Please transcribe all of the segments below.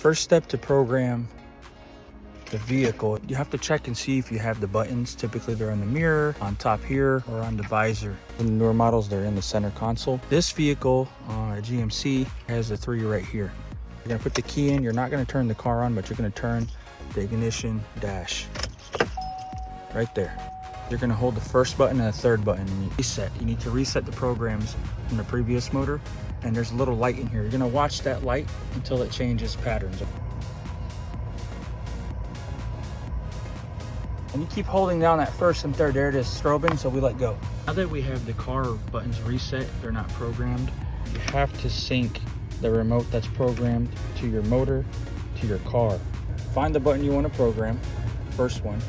first step to program the vehicle, you have to check and see if you have the buttons. Typically they're in the mirror, on top here, or on the visor. In the newer models, they're in the center console. This vehicle, at GMC, has the 3 right here. You're gonna put the key in. You're not gonna turn the car on, but you're gonna turn the ignition dash right there. You're gonna hold the first button and the third button and you reset. You need to reset the programs from the previous motor, and there's a little light in here. You're gonna watch that light until it changes patterns. And you keep holding down that first and third. There it is, strobing, so we let go. Now that we have the car buttons reset, they're not programmed, you have to sync the remote that's programmed to your motor, to your car. Find the button you want to program, first one,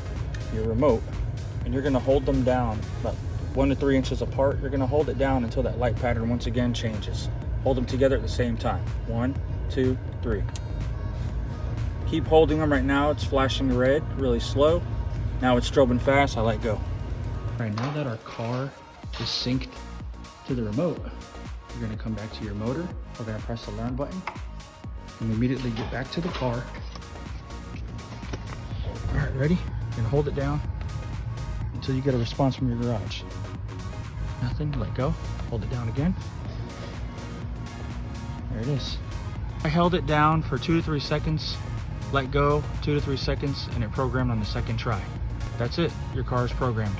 your remote, and you're gonna hold them down about 1 to 3 inches apart. You're gonna hold it down until that light pattern once again changes. Hold them together at the same time. 1, 2, 3. Keep holding them. Right now it's flashing red, really slow. Now it's strobing fast, I let go. All right, now that our car is synced to the remote, you're gonna come back to your motor. We're gonna press the learn button and immediately get back to the car. All right, ready? You're gonna hold it down until you get a response from your garage. Nothing, let go. Hold it down again. There it is. I held it down for 2 to 3 seconds, let go, 2 to 3 seconds, and it programmed on the second try. That's it, your car is programmed.